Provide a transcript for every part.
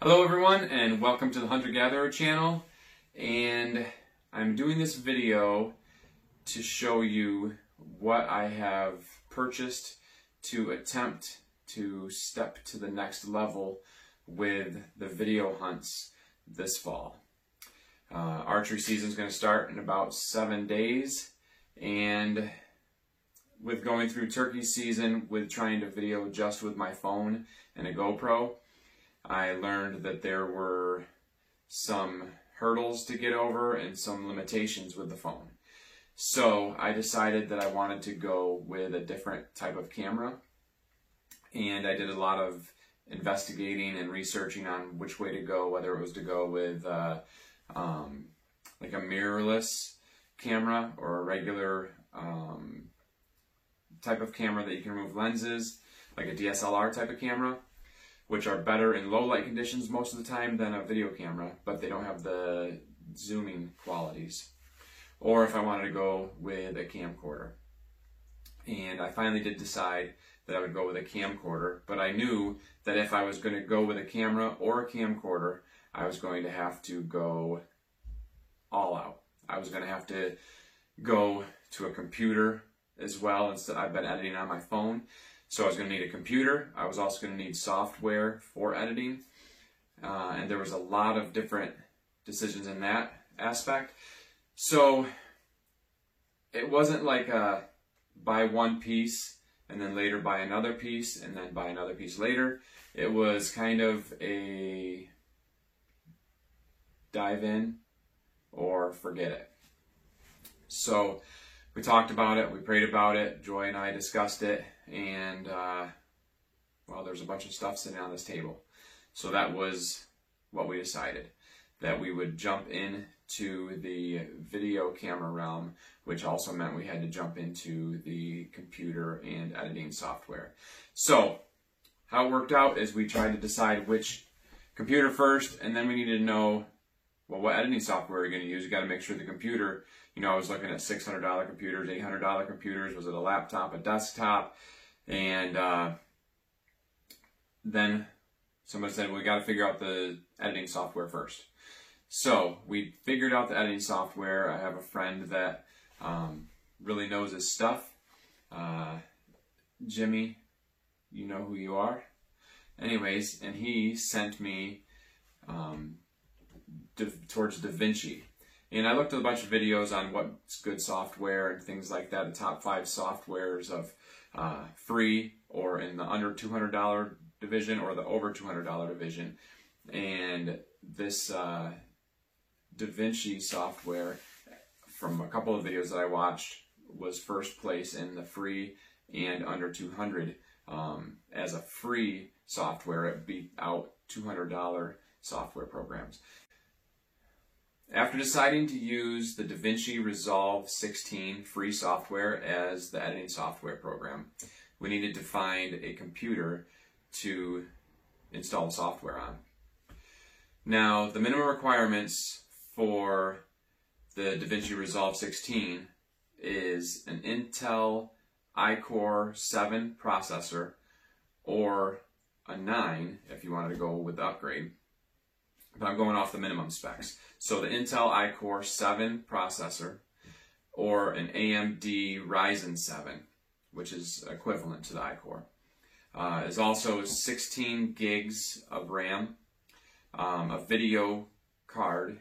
Hello everyone and welcome to the Hunter Gatherer channel, and I'm doing this video to show you what I have purchased to attempt to step to the next level with the video hunts this fall. Archery season is going to start in about 7 days, and with going through turkey season with trying to video just with my phone and a GoPro, I learned that there were some hurdles to get over and some limitations with the phone. So I decided that I wanted to go with a different type of camera, and I did a lot of investigating and researching on which way to go, whether it was to go with like a mirrorless camera or a regular type of camera that you can remove lenses, like a DSLR type of camera, which are better in low light conditions most of the time than a video camera, but they don't have the zooming qualities. Or if I wanted to go with a camcorder. And I finally did decide that I would go with a camcorder, but I knew that if I was going to go with a camera or a camcorder, I was going to have to go all out. I was going to have to go to a computer as well. Instead, I've been editing on my phone. So I was going to need a computer. I was also going to need software for editing. And there was a lot of different decisions in that aspect. So it wasn't like a buy one piece and then later buy another piece and then buy another piece later. It was kind of a dive in or forget it. So we talked about it, we prayed about it, Joy and I discussed it, and well, there's a bunch of stuff sitting on this table. So that was what we decided, that we would jump into the video camera realm, which also meant we had to jump into the computer and editing software. So how it worked out is we tried to decide which computer first, and then we needed to know, well, what editing software are you going to use? You got to make sure the computer, I was looking at $600 computers, $800 computers. Was it a laptop, a desktop? And then somebody said, well, we got to figure out the editing software first. So we figured out the editing software. I have a friend that really knows his stuff. Jimmy, you know who you are. Anyways, and he sent me towards DaVinci. And I looked at a bunch of videos on what's good software and things like that, the top 5 softwares of free or in the under $200 division or the over $200 division. And this DaVinci software, from a couple of videos that I watched, was first place in the free and under 200. As a free software, it beat out $200 software programs. After deciding to use the DaVinci Resolve 16 free software as the editing software program, we needed to find a computer to install the software on. Now, the minimum requirements for the DaVinci Resolve 16 is an Intel iCore 7 processor or a 9 if you wanted to go with the upgrade. But I'm going off the minimum specs. So the Intel iCore 7 processor or an AMD Ryzen 7, which is equivalent to the iCore. Is also 16 gigs of RAM, a video card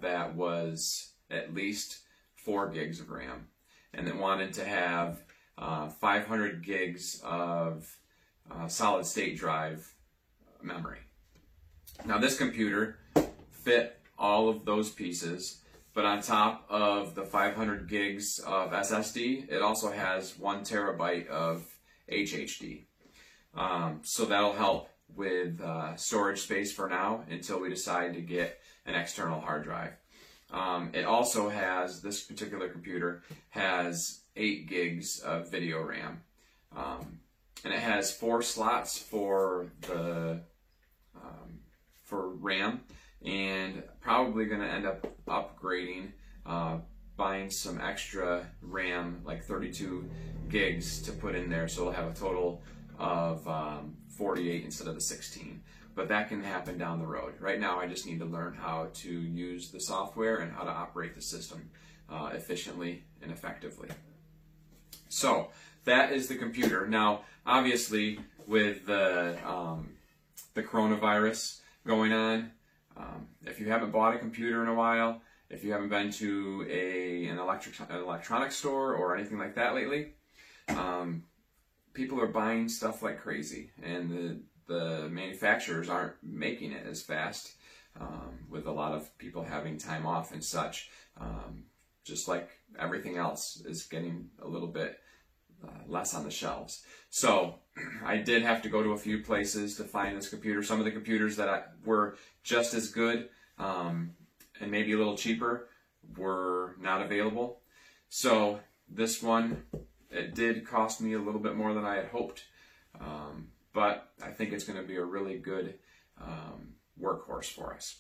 that was at least 4 gigs of RAM, and that wanted to have 500 gigs of solid state drive memory. Now this computer fit all of those pieces, but on top of the 500 gigs of SSD, it also has 1 terabyte of HDD. So that'll help with storage space for now until we decide to get an external hard drive. It also has, this particular computer has 8 gigs of video RAM. And it has 4 slots for the for RAM, and probably going to end up upgrading, buying some extra RAM, like 32 gigs to put in there, so we'll have a total of 48 instead of the 16. but that can happen down the road. Right now, I just need to learn how to use the software and how to operate the system efficiently and effectively. So that is the computer. Now, obviously, with the coronavirus going on, if you haven't bought a computer in a while, if you haven't been to an electronics store or anything like that lately, people are buying stuff like crazy, and the manufacturers aren't making it as fast, with a lot of people having time off and such. Just like everything else is getting a little bit less on the shelves. So I did have to go to a few places to find this computer. Some of the computers that were just as good and maybe a little cheaper were not available. So this one, it did cost me a little bit more than I had hoped, but I think it's going to be a really good workhorse for us.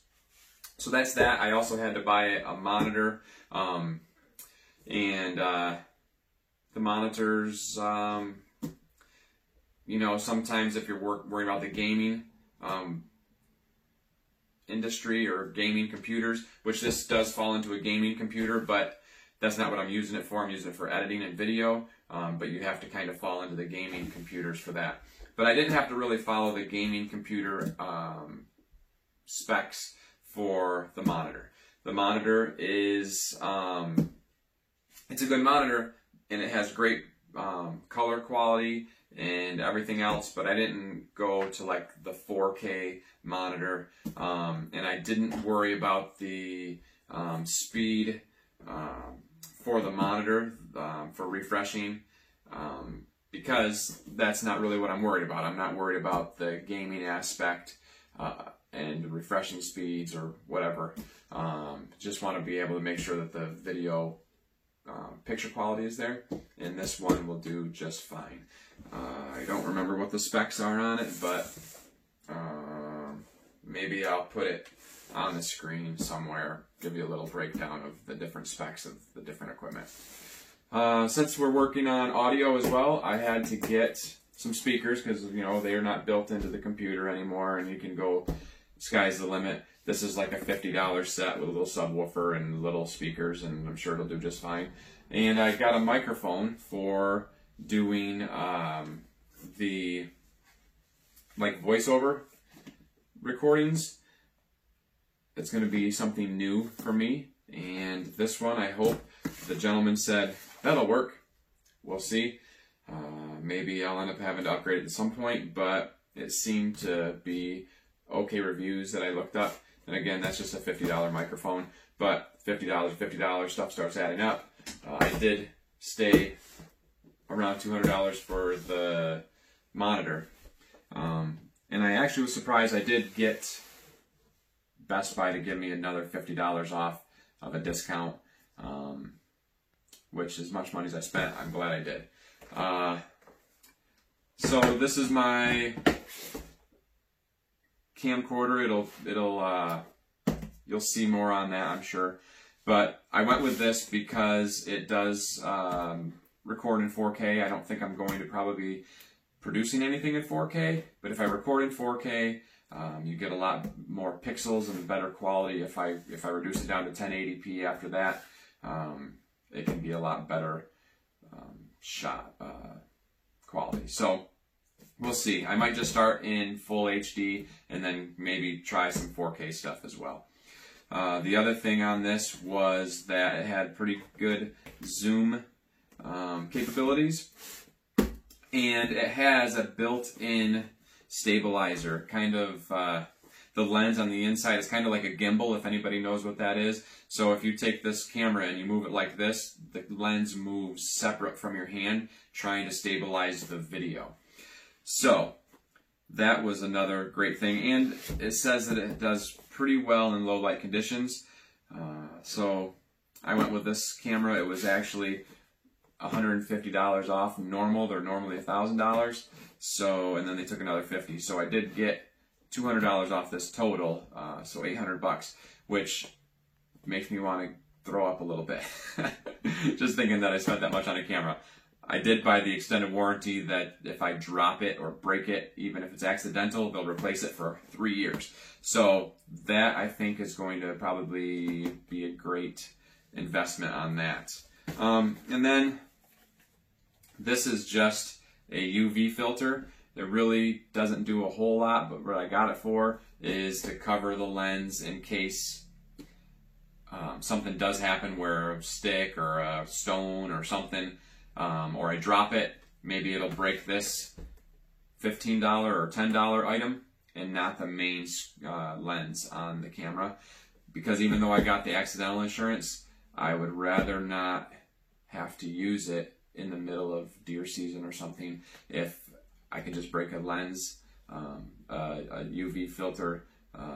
So that's that. I also had to buy a monitor, and the monitors, you know, sometimes if you're worried about the gaming industry or gaming computers, which this does fall into a gaming computer, but that's not what I'm using it for. I'm using it for editing and video, but you have to kind of fall into the gaming computers for that. But I didn't have to really follow the gaming computer specs for the monitor. The monitor is, it's a good monitor, and it has great color quality and everything else, but I didn't go to like the 4K monitor, and I didn't worry about the speed for the monitor for refreshing, because that's not really what I'm worried about. I'm not worried about the gaming aspect and refreshing speeds or whatever. Just want to be able to make sure that the video picture quality is there, and this one will do just fine. I don't remember what the specs are on it, but maybe I'll put it on the screen somewhere, give you a little breakdown of the different specs of the different equipment. Since we're working on audio as well, I had to get some speakers because, you know, they are not built into the computer anymore, and you can go, sky's the limit. This is like a $50 set with a little subwoofer and little speakers, and I'm sure it'll do just fine. And I got a microphone for doing the like voiceover recordings. It's going to be something new for me, and this one, I hope, the gentleman said that'll work. We'll see. Maybe I'll end up having to upgrade it at some point, but it seemed to be okay reviews that I looked up. And again, that's just a $50 microphone, but $50, stuff starts adding up. I did stay around $200 for the monitor. And I actually was surprised I did get Best Buy to give me another $50 off of a discount, which as much money as I spent, I'm glad I did. So this is my camcorder. You'll see more on that, I'm sure. But I went with this because it does record in 4K. I don't think I'm going to probably be producing anything in 4K, but if I record in 4K, you get a lot more pixels and better quality. If I reduce it down to 1080p after that, it can be a lot better shot quality. So we'll see. I might just start in full HD and then maybe try some 4K stuff as well. The other thing on this was that it had pretty good zoom capabilities, and it has a built-in stabilizer. Kind of the lens on the inside is kind of like a gimbal, if anybody knows what that is. So if you take this camera and you move it like this, the lens moves separate from your hand, trying to stabilize the video. So that was another great thing, and it says that it does pretty well in low light conditions. So I went with this camera. It was actually $150 off normal. They're normally $1,000. So, and then they took another $50. So I did get $200 off this total. So $800, which makes me want to throw up a little bit. Just thinking that I spent that much on a camera. I did buy the extended warranty that if I drop it or break it, even if it's accidental, they'll replace it for 3 years. So that, I think, is going to probably be a great investment on that. And then this is just a UV filter. It really doesn't do a whole lot, but what I got it for is to cover the lens in case something does happen where a stick or a stone or something, or I drop it, maybe it'll break this $15 or $10 item and not the main lens on the camera. Because even though I got the accidental insurance, I would rather not have to use it in the middle of deer season or something if I can just break a lens, a UV filter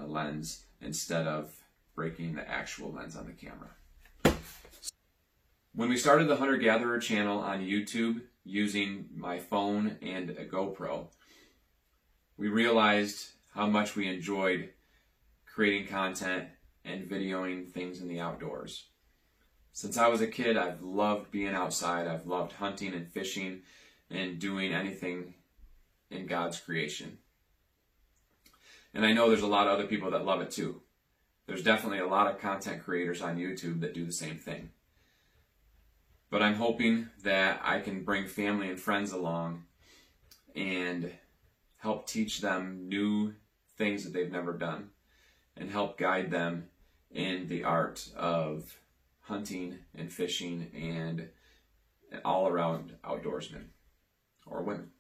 lens, instead of breaking the actual lens on the camera. When we started the Hunter Gatherer channel on YouTube using my phone and a GoPro, we realized how much we enjoyed creating content and videoing things in the outdoors. Since I was a kid, I've loved being outside. I've loved hunting and fishing and doing anything in God's creation. And I know there's a lot of other people that love it too. There's definitely a lot of content creators on YouTube that do the same thing. But I'm hoping that I can bring family and friends along and help teach them new things that they've never done and help guide them in the art of hunting and fishing and all around outdoorsmen or women.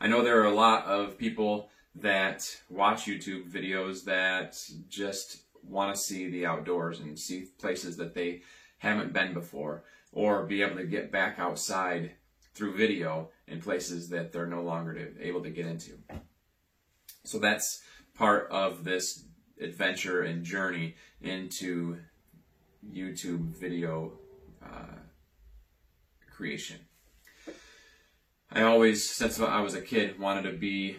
I know there are a lot of people that watch YouTube videos that just want to see the outdoors and see places that they haven't been before, or be able to get back outside through video in places that they're no longer able to get into. So that's part of this adventure and journey into YouTube video creation. I always, since I was a kid, wanted to be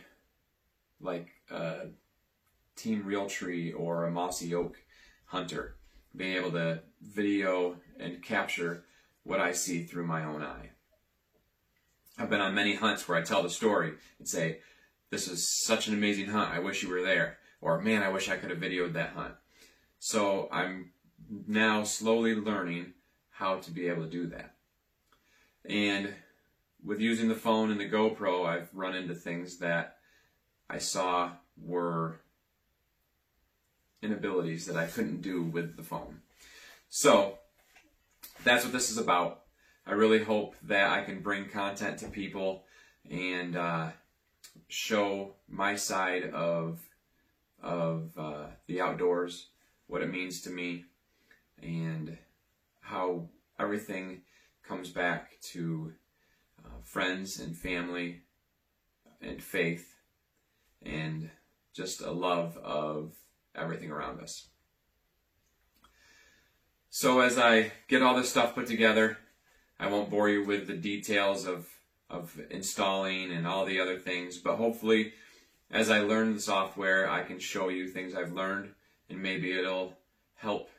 like a Team Realtree or a Mossy Oak hunter, being able to video and capture what I see through my own eye. I've been on many hunts where I tell the story and say, this is such an amazing hunt, I wish you were there. Or, man, I wish I could have videoed that hunt. So I'm now slowly learning how to be able to do that. And with using the phone and the GoPro, I've run into things that I saw were inabilities that I couldn't do with the phone. So that's what this is about. I really hope that I can bring content to people and show my side of the outdoors, what it means to me, and how everything comes back to friends and family and faith and just a love of everything around us. So as I get all this stuff put together, I won't bore you with the details of installing and all the other things, but hopefully as I learn the software, I can show you things I've learned, and maybe it'll help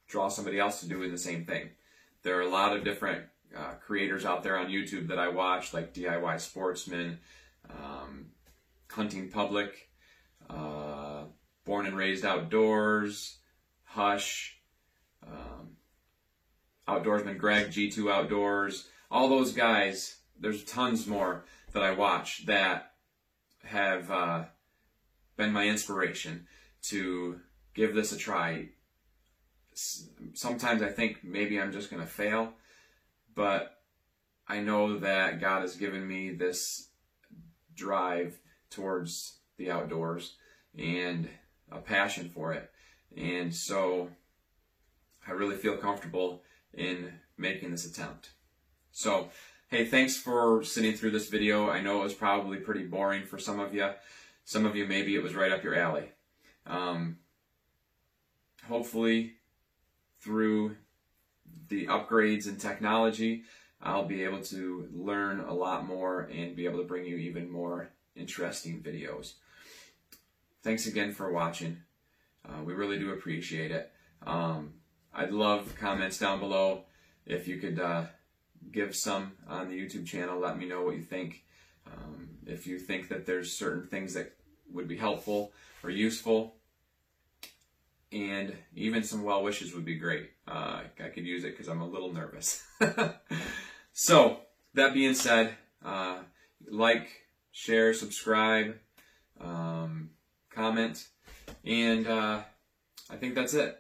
draw somebody else to do the same thing. There are a lot of different creators out there on YouTube that I watch, like DIY Sportsman, Hunting Public, Born and Raised Outdoors, Hush, Outdoorsman Greg, G2 Outdoors, all those guys. There's tons more that I watch that have been my inspiration to give this a try. Sometimes I think maybe I'm just going to fail, but I know that God has given me this drive towards the outdoors and a passion for it. And so I really feel comfortable in making this attempt. So, hey, thanks for sitting through this video. I know it was probably pretty boring for some of you. Some of you, maybe it was right up your alley. Hopefully, through the upgrades in technology, I'll be able to learn a lot more and be able to bring you even more interesting videos. Thanks again for watching. We really do appreciate it. I'd love comments down below if you could give some on the YouTube channel, let me know what you think. If you think that there's certain things that would be helpful or useful, and even some well wishes would be great. I could use it because I'm a little nervous. So, that being said, like, share, subscribe, comment, and I think that's it.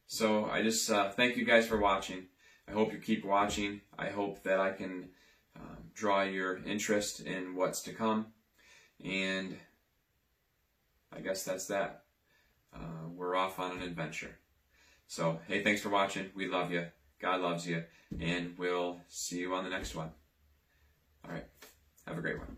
So I just thank you guys for watching. I hope you keep watching. I hope that I can draw your interest in what's to come. And I guess that's that. We're off on an adventure. So, hey, thanks for watching. We love you. God loves you. And we'll see you on the next one. All right. Have a great one.